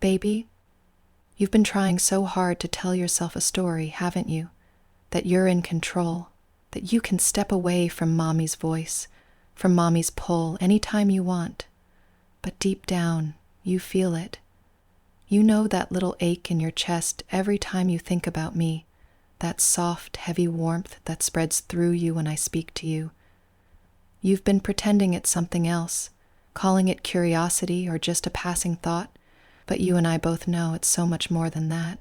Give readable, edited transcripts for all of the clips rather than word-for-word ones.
Baby, you've been trying so hard to tell yourself a story, haven't you? That you're in control, that you can step away from mommy's voice, from mommy's pull anytime you want. But deep down, you feel it. You know that little ache in your chest every time you think about me, that soft, heavy warmth that spreads through you when I speak to you. You've been pretending it's something else, calling it curiosity or just a passing thought, but you and I both know it's so much more than that.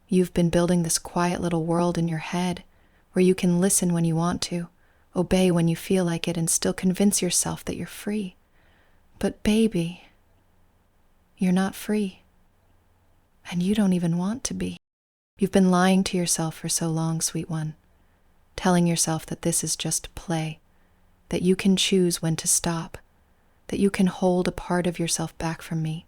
You've been building this quiet little world in your head where you can listen when you want to, obey when you feel like it, and still convince yourself that you're free. But baby, you're not free. And you don't even want to be. You've been lying to yourself for so long, sweet one, telling yourself that this is just play, that you can choose when to stop, that you can hold a part of yourself back from me.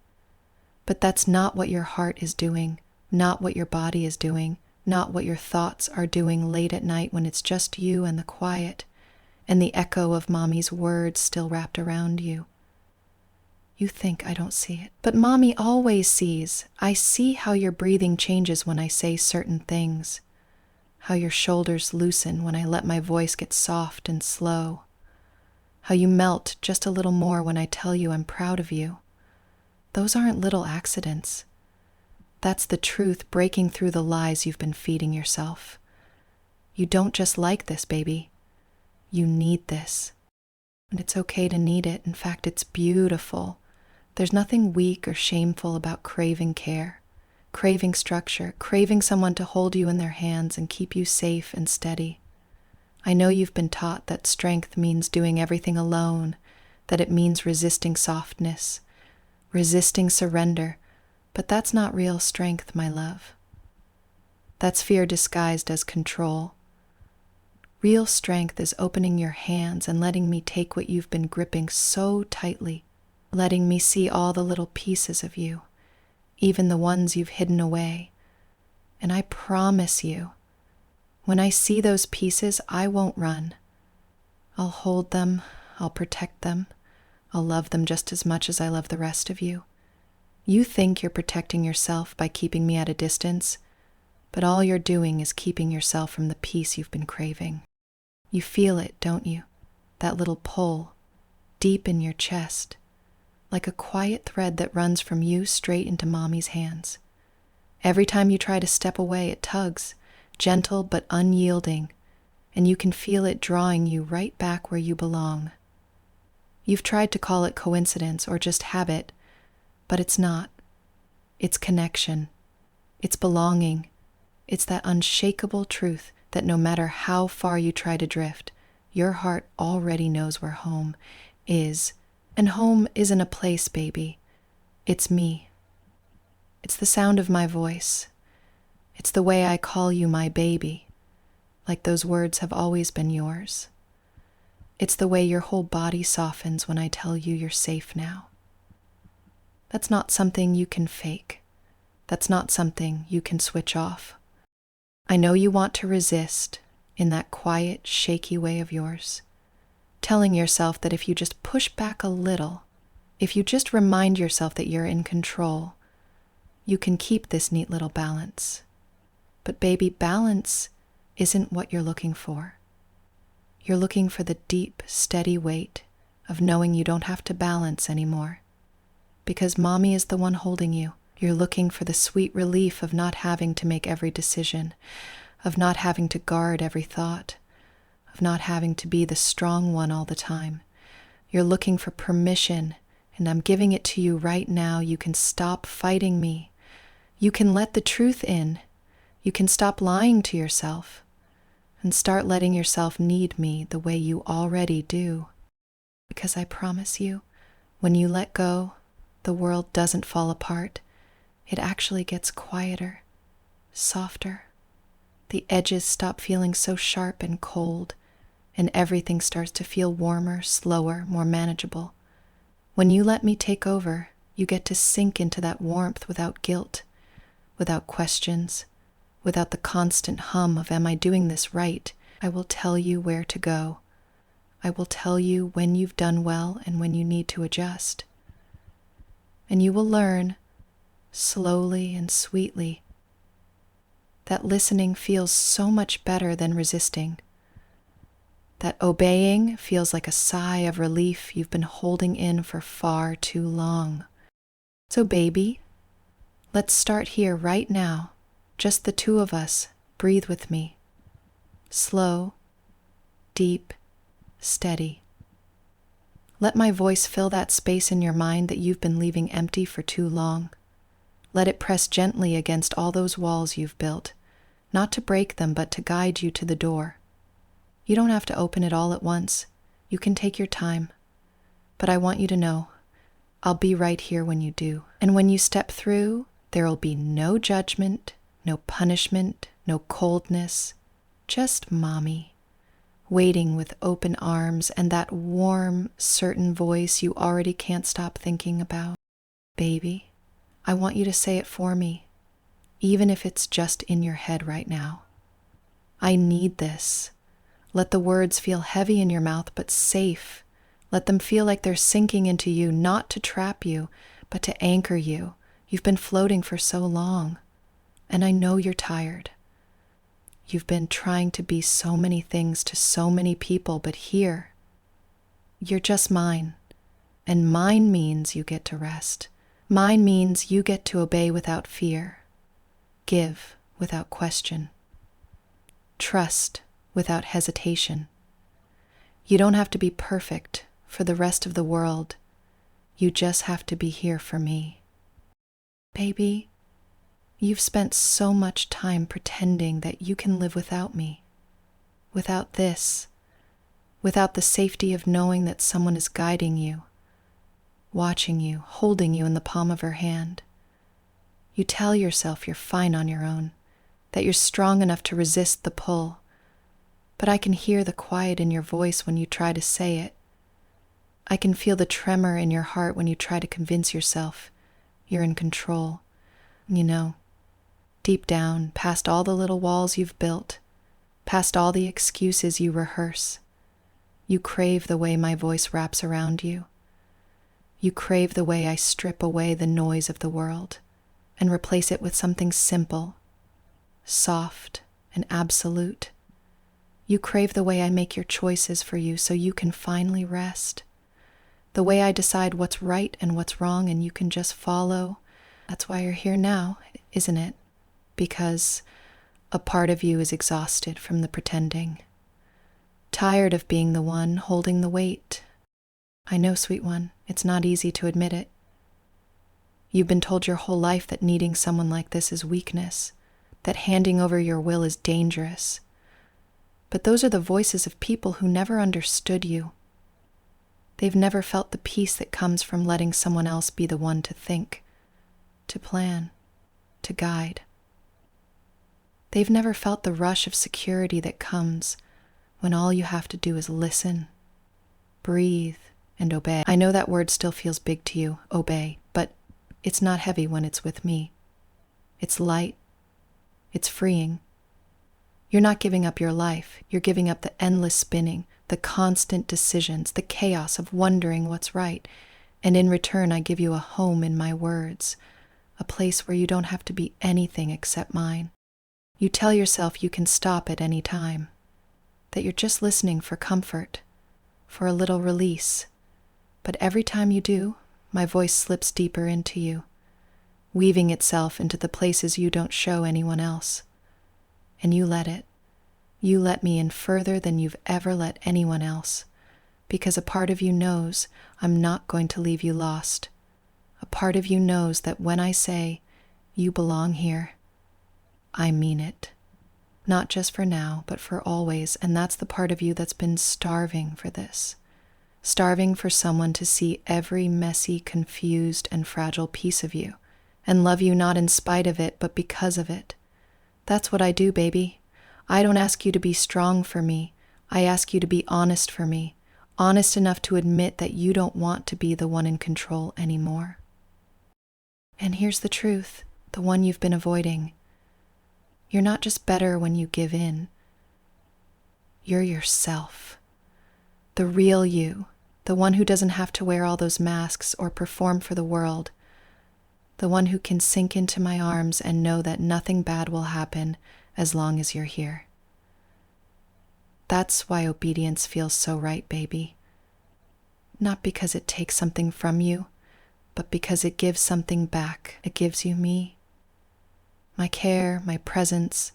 But that's not what your heart is doing, not what your body is doing, not what your thoughts are doing late at night when it's just you and the quiet, and the echo of mommy's words still wrapped around you. You think I don't see it, but mommy always sees. I see how your breathing changes when I say certain things, how your shoulders loosen when I let my voice get soft and slow, how you melt just a little more when I tell you I'm proud of you. Those aren't little accidents. That's the truth breaking through the lies you've been feeding yourself. You don't just like this, baby. You need this. And it's okay to need it. In fact, it's beautiful. There's nothing weak or shameful about craving care, craving structure, craving someone to hold you in their hands and keep you safe and steady. I know you've been taught that strength means doing everything alone, that it means resisting softness, resisting surrender, but that's not real strength, my love. That's fear disguised as control. Real strength is opening your hands and letting me take what you've been gripping so tightly, letting me see all the little pieces of you, even the ones you've hidden away. And I promise you, when I see those pieces, I won't run. I'll hold them, I'll protect them, I'll love them just as much as I love the rest of you. You think you're protecting yourself by keeping me at a distance, but all you're doing is keeping yourself from the peace you've been craving. You feel it, don't you? That little pull, deep in your chest, like a quiet thread that runs from you straight into mommy's hands. Every time you try to step away, it tugs, gentle but unyielding, and you can feel it drawing you right back where you belong. You've tried to call it coincidence or just habit, but it's not. It's connection. It's belonging. It's that unshakable truth that no matter how far you try to drift, your heart already knows where home is. And home isn't a place, baby. It's me. It's the sound of my voice. It's the way I call you my baby, like those words have always been yours. It's the way your whole body softens when I tell you you're safe now. That's not something you can fake. That's not something you can switch off. I know you want to resist in that quiet, shaky way of yours, telling yourself that if you just push back a little, if you just remind yourself that you're in control, you can keep this neat little balance. But baby, balance isn't what you're looking for. You're looking for the deep, steady weight of knowing you don't have to balance anymore. Because mommy is the one holding you. You're looking for the sweet relief of not having to make every decision, of not having to guard every thought, of not having to be the strong one all the time. You're looking for permission, and I'm giving it to you right now. You can stop fighting me. You can let the truth in. You can stop lying to yourself and start letting yourself need me the way you already do. Because I promise you, when you let go, the world doesn't fall apart. It actually gets quieter, softer. The edges stop feeling so sharp and cold, and everything starts to feel warmer, slower, more manageable. When you let me take over, you get to sink into that warmth without guilt, without questions, without the constant hum of, am I doing this right? I will tell you where to go. I will tell you when you've done well and when you need to adjust. And you will learn, slowly and sweetly. That listening feels so much better than resisting. That obeying feels like a sigh of relief you've been holding in for far too long. So baby, let's start here right now. Just the two of us. Breathe with me. Slow, deep, steady. Let my voice fill that space in your mind that you've been leaving empty for too long. Let it press gently against all those walls you've built, not to break them, but to guide you to the door. You don't have to open it all at once. You can take your time. But I want you to know, I'll be right here when you do. And when you step through, there'll be no judgment, no punishment, no coldness, just mommy, waiting with open arms and that warm, certain voice you already can't stop thinking about. Baby, I want you to say it for me, even if it's just in your head right now. I need this. Let the words feel heavy in your mouth, but safe. Let them feel like they're sinking into you, not to trap you, but to anchor you. You've been floating for so long, and I know you're tired. You've been trying to be so many things to so many people, but here, you're just mine. And mine means you get to rest. Mine means you get to obey without fear, give without question, trust without hesitation. You don't have to be perfect for the rest of the world. You just have to be here for me. Baby, you've spent so much time pretending that you can live without me, without this, without the safety of knowing that someone is guiding you, watching you, holding you in the palm of her hand. You tell yourself you're fine on your own, that you're strong enough to resist the pull. But I can hear the quiet in your voice when you try to say it. I can feel the tremor in your heart when you try to convince yourself you're in control. You know, deep down, past all the little walls you've built, past all the excuses you rehearse, you crave the way my voice wraps around you. You crave the way I strip away the noise of the world and replace it with something simple, soft, and absolute. You crave the way I make your choices for you so you can finally rest. The way I decide what's right and what's wrong and you can just follow. That's why you're here now, isn't it? Because a part of you is exhausted from the pretending. Tired of being the one holding the weight. I know, sweet one, it's not easy to admit it. You've been told your whole life that needing someone like this is weakness, that handing over your will is dangerous. But those are the voices of people who never understood you. They've never felt the peace that comes from letting someone else be the one to think, to plan, to guide. They've never felt the rush of security that comes when all you have to do is listen, breathe, and obey. I know that word still feels big to you, obey, but it's not heavy when it's with me. It's light. It's freeing. You're not giving up your life. You're giving up the endless spinning, the constant decisions, the chaos of wondering what's right. And in return, I give you a home in my words, a place where you don't have to be anything except mine. You tell yourself you can stop at any time, that you're just listening for comfort, for a little release. But every time you do, my voice slips deeper into you, weaving itself into the places you don't show anyone else. And you let it. You let me in further than you've ever let anyone else, because a part of you knows I'm not going to leave you lost. A part of you knows that when I say, you belong here, I mean it. Not just for now, but for always, and that's the part of you that's been starving for this. Starving for someone to see every messy, confused, and fragile piece of you, and love you not in spite of it, but because of it. That's what I do, baby. I don't ask you to be strong for me. I ask you to be honest for me, honest enough to admit that you don't want to be the one in control anymore. And here's the truth, the one you've been avoiding. You're not just better when you give in. You're yourself. The real you, the one who doesn't have to wear all those masks or perform for the world. the one who can sink into my arms and know that nothing bad will happen as long as you're here. That's why obedience feels so right, baby. Not because it takes something from you, but because it gives something back. It gives you me. My care, my presence,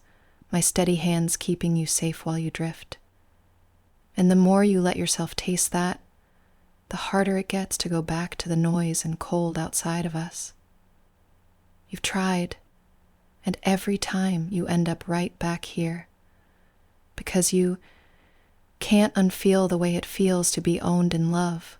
my steady hands keeping you safe while you drift. And the more you let yourself taste that, the harder it gets to go back to the noise and cold outside of us. You've tried, and every time you end up right back here, because you can't unfeel the way it feels to be owned in love,